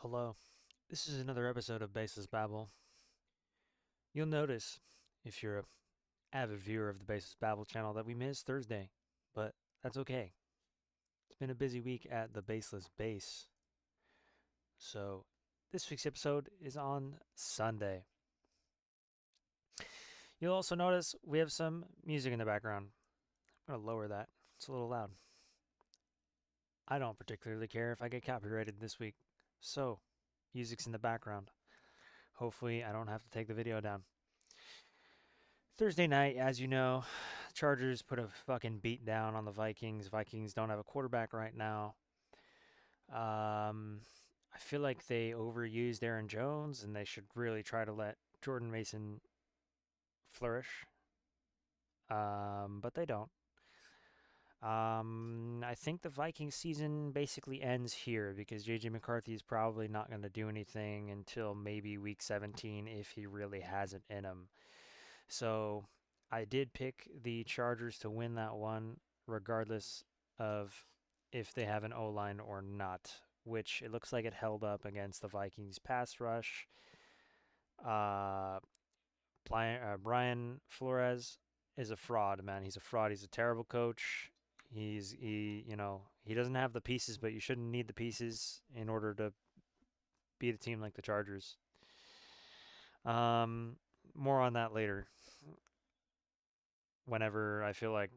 Hello, this is another episode of Baseless Babble. You'll notice, if you're a avid viewer of the Baseless Babble channel, that we missed Thursday, but that's okay. It's been a busy week at the Baseless Base, so this week's episode is on Sunday. You'll also notice we have some music in the background. I'm going to lower that, it's a little loud. I don't particularly care if I get copyrighted this week, so music's in the background. Hopefully, I don't have to take the video down. Thursday night, as you know, Chargers put a fucking beat down on the Vikings. Vikings don't have a quarterback right now. I feel like they overused Aaron Jones, and they should really try to let Jordan Mason flourish. But they don't. I think the Vikings season basically ends here because JJ McCarthy is probably not going to do anything until maybe week 17 if he really has it in him. So I did pick the Chargers to win that one, regardless of if they have an O line or not, which it looks like it held up against the Vikings pass rush. Uh, Brian Flores is a fraud, man. He's a fraud. He's a terrible coach. He doesn't have the pieces, but you shouldn't need the pieces in order to beat a team like the Chargers. Um, More on that later, whenever I feel like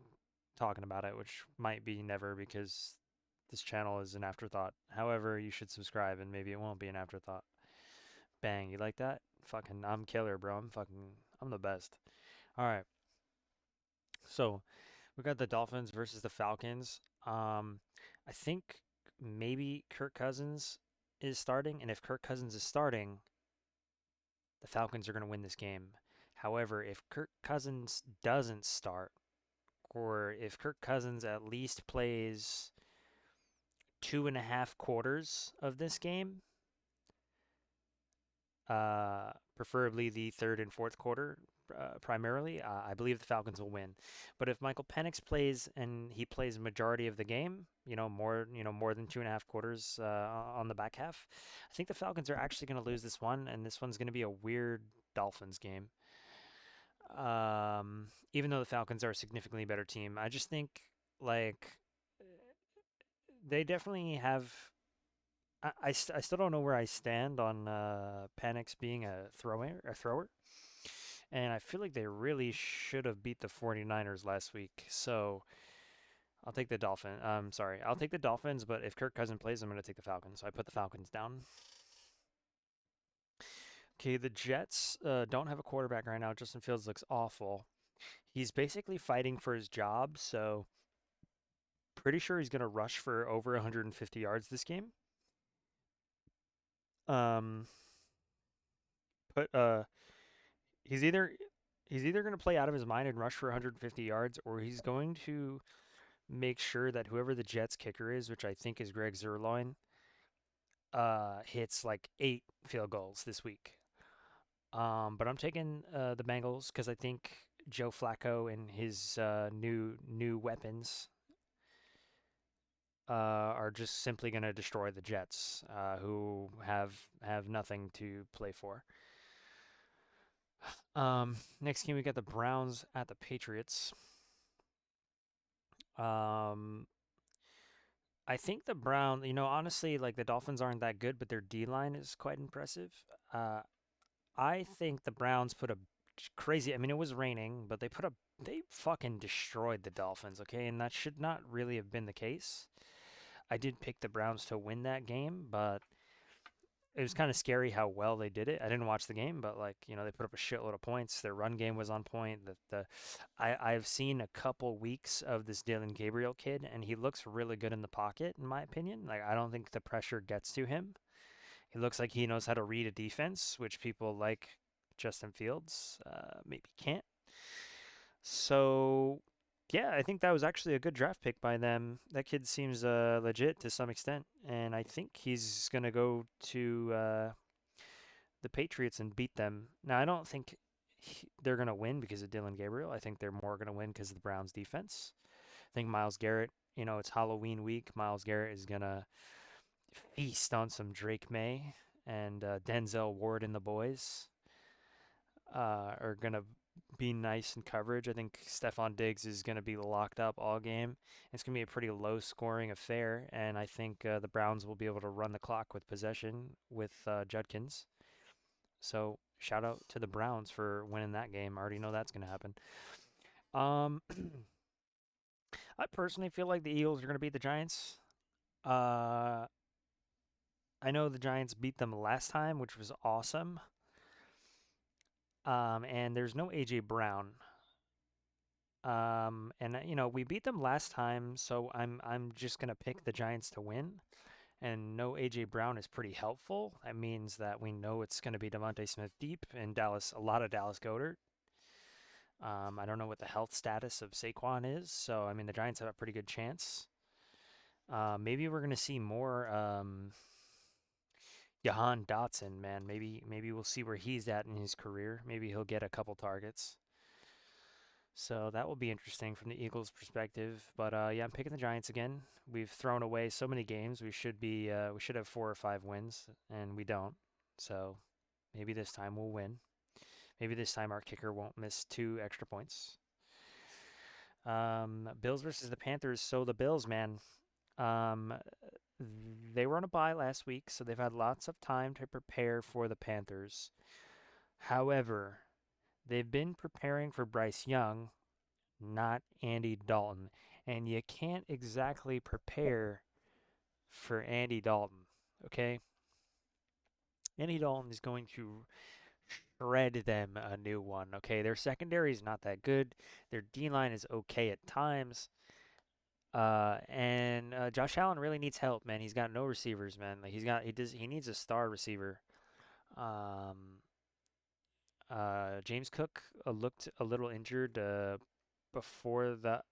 talking about it, which might be never because this channel is an afterthought. However, you should subscribe and maybe it won't be an afterthought. Bang, you like that? Fucking, I'm killer, bro. I'm the best. All right. So we got the Dolphins versus the Falcons. I think maybe Kirk Cousins is starting, and if Kirk Cousins is starting, the Falcons are going to win this game. However, if Kirk Cousins doesn't start, or if Kirk Cousins at least plays 2.5 quarters of this game, preferably the third and fourth quarter, primarily, I believe the Falcons will win. But if Michael Penix plays and he plays majority of the game, more than 2.5 quarters on the back half, I think the Falcons are actually going to lose this one, and this one's going to be a weird Dolphins game. Even though the Falcons are a significantly better team, I just think like they definitely have. I still don't know where I stand on Penix being a thrower, and I feel like they really should have beat the 49ers last week. So I'll take the Dolphins. Sorry, I'll take the Dolphins, but if Kirk Cousins plays, I'm going to take the Falcons. So I put the Falcons down. Okay, the Jets don't have a quarterback right now. Justin Fields looks awful. He's basically fighting for his job, so pretty sure he's going to rush for over 150 yards this game. Um, but he's either he's either going to play out of his mind and rush for 150 yards, or he's going to make sure that whoever the Jets kicker is, which I think is Greg Zerline, hits like 8 field goals this week. But I'm taking the Bengals because I think Joe Flacco and his new weapons are just simply going to destroy the Jets, who have nothing to play for. Next game we got the Browns at the Patriots. Um, I think the honestly, like the Dolphins aren't that good, but their D line is quite impressive. Uh, I think the Browns put a crazy. I mean, it was raining, but they fucking destroyed the Dolphins. Okay, and that should not really have been the case. I did pick the Browns to win that game, but it was kind of scary how well they did it. I didn't watch the game, but they put up a shitload of points. Their run game was on point. I've seen a couple weeks of this Dylan Gabriel kid, and he looks really good in the pocket, in my opinion. Like I don't think the pressure gets to him. He looks like he knows how to read a defense, which people like Justin Fields maybe can't. So yeah, I think that was actually a good draft pick by them. That kid seems legit to some extent, and I think he's gonna go to the Patriots and beat them. Now, I don't think they're gonna win because of Dylan Gabriel. I think they're more gonna win because of the Browns' defense. I think Miles Garrett. It's Halloween week. Miles Garrett is gonna feast on some Drake May and Denzel Ward and the boys are gonna be nice in coverage. I think Stephon Diggs is gonna be locked up all game. It's gonna be a pretty low scoring affair, and I think the Browns will be able to run the clock with possession with Judkins. So shout out to the Browns for winning that game. I already know that's gonna happen. Um, I personally feel like the Eagles are gonna beat the Giants. Uh, I know the Giants beat them last time, which was awesome. And there's no AJ Brown. And we beat them last time, so I'm just gonna pick the Giants to win. And no AJ Brown is pretty helpful. That means that we know it's gonna be Devontae Smith deep and Dallas, a lot of Dallas Goedert. I don't know what the health status of Saquon is, so I mean the Giants have a pretty good chance. Maybe we're gonna see more Jahan Dotson, man. Maybe we'll see where he's at in his career. Maybe he'll get a couple targets. So that will be interesting from the Eagles' perspective. But yeah, I'm picking the Giants again. We've thrown away so many games. We should have 4 or 5 wins, and we don't. So maybe this time we'll win. Maybe this time our kicker won't miss 2 extra points. Bills versus the Panthers. So the Bills, man, um, they were on a bye last week, so they've had lots of time to prepare for the Panthers. However, they've been preparing for Bryce Young, not Andy Dalton. And you can't exactly prepare for Andy Dalton, okay? Andy Dalton is going to shred them a new one, okay? Their secondary is not that good. Their D line is okay at times. And Josh Allen really needs help, man. He's got no receivers, man. Like he needs a star receiver. Um, James Cook looked a little injured before the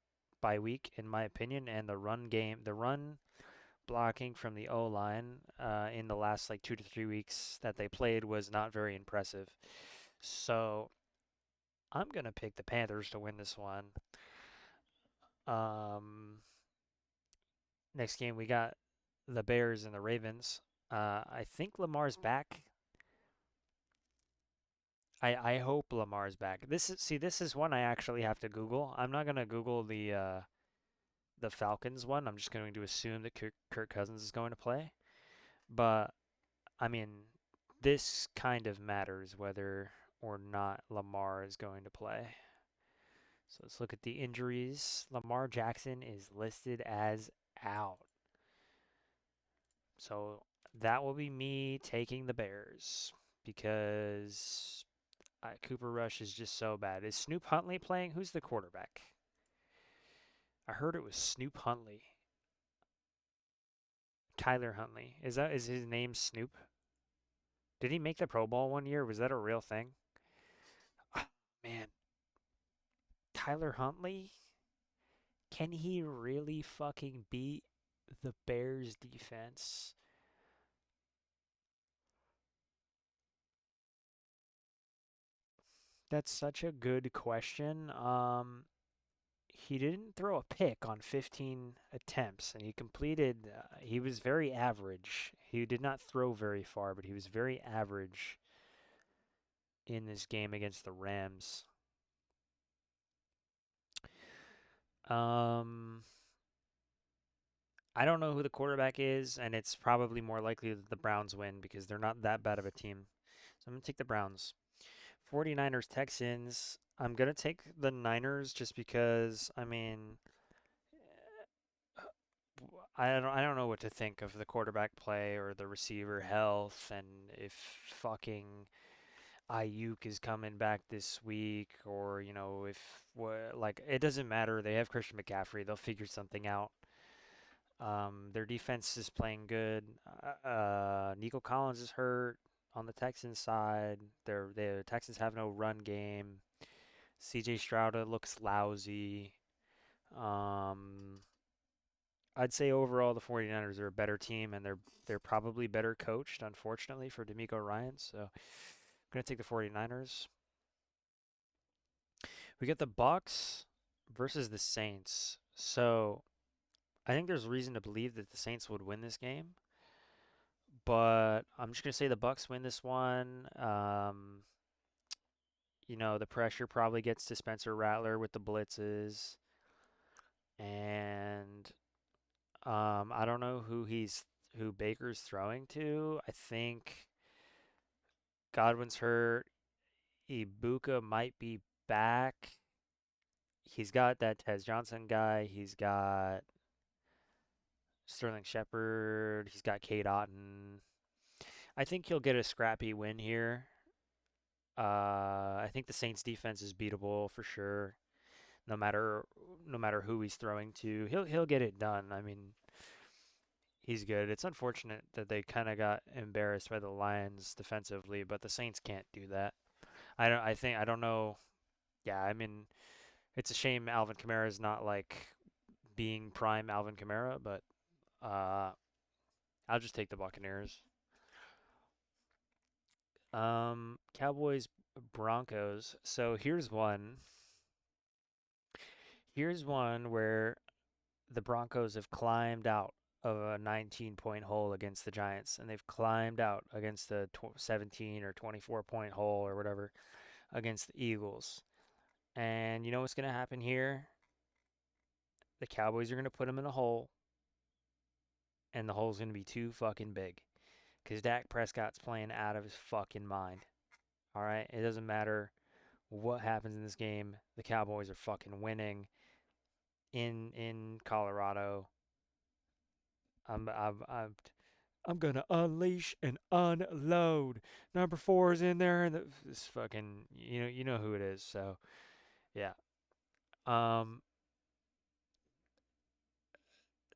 bye week, in my opinion, and the run blocking from the O line in the last like 2 to 3 weeks that they played was not very impressive. So I'm gonna pick the Panthers to win this one. Um, Next game we got the Bears and the Ravens. I think Lamar's back. I hope Lamar's back. This is one I actually have to Google. I'm not gonna Google the Falcons one. I'm just going to assume that Kirk Cousins is going to play. But I mean, this kind of matters whether or not Lamar is going to play. So let's look at the injuries. Lamar Jackson is listed as out. So that will be me taking the Bears because Cooper Rush is just so bad. Is Snoop Huntley playing? Who's the quarterback? I heard it was Snoop Huntley. Tyler Huntley. Is his name Snoop? Did he make the Pro Bowl one year? Was that a real thing? Oh, man, Tyler Huntley? Can he really fucking beat the Bears defense? That's such a good question. He didn't throw a pick on 15 attempts, and he was very average. He did not throw very far, but he was very average in this game against the Rams. Um, I don't know who the quarterback is, and it's probably more likely that the Browns win because they're not that bad of a team. So I'm going to take the Browns. 49ers Texans. I'm going to take the Niners just because, I mean, I don't know what to think of the quarterback play or the receiver health and if fucking Ayuk is coming back this week or if like it doesn't matter. They have Christian McCaffrey. They'll figure something out. Their defense is playing good. Nico Collins is hurt on the Texans side. The Texans have no run game. CJ Stroud looks lousy. Um, I'd say overall the 49ers are a better team and they're probably better coached, unfortunately, for D'Amico Ryan. So I'm gonna take the 49ers. We get the Bucks versus the Saints. So I think there's reason to believe that the Saints would win this game. but I'm just gonna say the Bucks win this one. The pressure probably gets to Spencer Rattler with the blitzes, and I don't know who Baker's throwing to. I think Godwin's hurt. Ibuka might be back. He's got that Tez Johnson guy. He's got Sterling Shepard. He's got Kate Otten. I think he'll get a scrappy win here. I think the Saints defense is beatable for sure. No matter no matter who he's throwing to, he'll get it done. I mean, he's good. It's unfortunate that they kind of got embarrassed by the Lions defensively, but the Saints can't do that. I don't know. Yeah, I mean, it's a shame Alvin Kamara is not like being prime Alvin Kamara, but uh, I'll just take the Buccaneers. Cowboys Broncos. So here's one. Here's one where the Broncos have climbed out of a 19-point hole against the Giants, and they've climbed out against the 17 or 24-point hole or whatever against the Eagles. And you know what's going to happen here? The Cowboys are going to put them in a hole, and the hole's going to be too fucking big because Dak Prescott's playing out of his fucking mind. All right? It doesn't matter what happens in this game. The Cowboys are fucking winning in Colorado. I'm I'm I'm I'm gonna unleash and unload. Number four is in there, and this fucking you know who it is. So yeah. Um,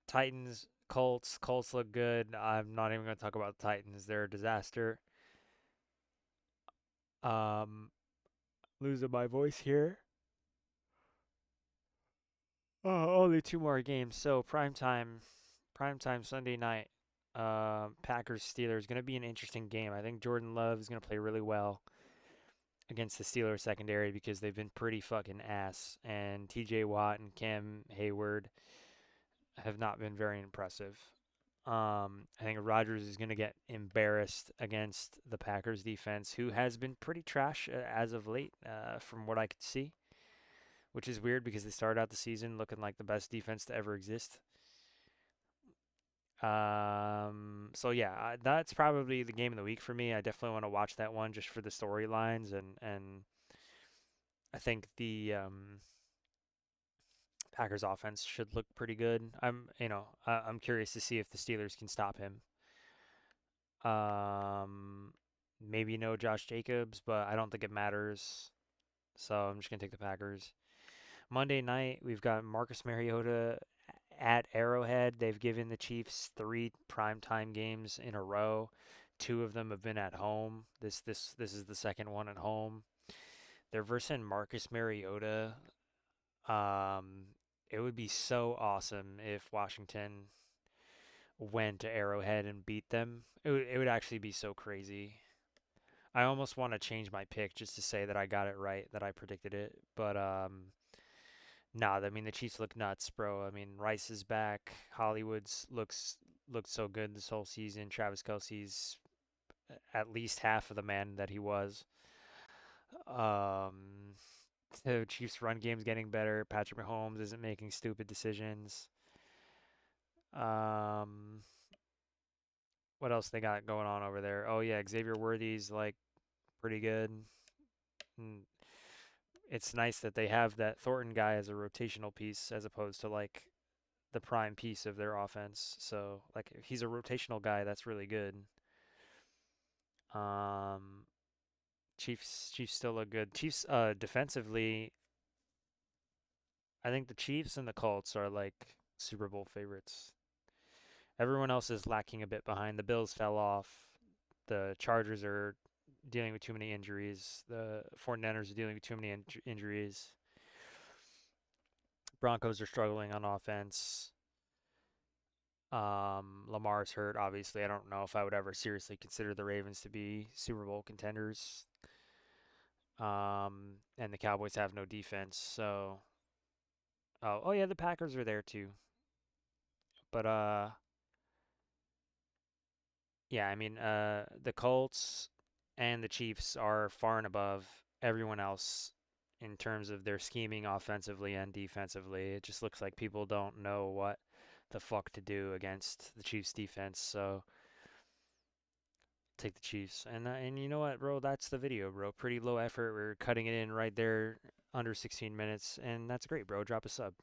Titans, Colts. Colts look good. I'm not even gonna talk about the Titans. They're a disaster. Um, Losing my voice here. Oh, only two more games. So prime time Sunday night. Packers Steelers gonna be an interesting game. I think Jordan Love is gonna play really well against the Steelers secondary because they've been pretty fucking ass, and T.J. Watt and Cam Hayward have not been very impressive. I think Rodgers is going to get embarrassed against the Packers defense, who has been pretty trash as of late, from what I could see, which is weird because they started out the season looking like the best defense to ever exist. So yeah, that's probably the game of the week for me. I definitely want to watch that one just for the storylines, and I think the Packers offense should look pretty good. I'm curious to see if the Steelers can stop him. Um, Maybe no Josh Jacobs, but I don't think it matters. So I'm just gonna take the Packers. Monday night, we've got Marcus Mariota at Arrowhead. They've given the Chiefs three primetime games in a row. Two of them have been at home. This is the second one at home. They're versing Marcus Mariota. Um, it would be so awesome if Washington went to Arrowhead and beat them. It would actually be so crazy. I almost want to change my pick just to say that I got it right, that I predicted it. But nah, I mean the Chiefs look nuts, bro. I mean Rice is back. Hollywood's looked so good this whole season. Travis Kelsey's at least half of the man that he was. Um, the Chiefs' run game's getting better. Patrick Mahomes isn't making stupid decisions. Um, what else they got going on over there? Oh yeah, Xavier Worthy's like pretty good. And it's nice that they have that Thornton guy as a rotational piece as opposed to like the prime piece of their offense. So like if he's a rotational guy, that's really good. Um, Chiefs still look good. Chiefs defensively, I think the Chiefs and the Colts are like Super Bowl favorites. Everyone else is lacking a bit behind. The Bills fell off. The Chargers are dealing with too many injuries. The 49ers are dealing with too many injuries. Broncos are struggling on offense. Lamar's hurt, obviously. I don't know if I would ever seriously consider the Ravens to be Super Bowl contenders. And the Cowboys have no defense, so oh yeah, the Packers are there too. But Yeah, I mean, the Colts and the Chiefs are far and above everyone else in terms of their scheming offensively and defensively. It just looks like people don't know what the fuck to do against the Chiefs defense. So take the Chiefs. And you know what, bro? That's the video, bro. Pretty low effort. We're cutting it in right there under 16 minutes, and that's great, bro. Drop a sub.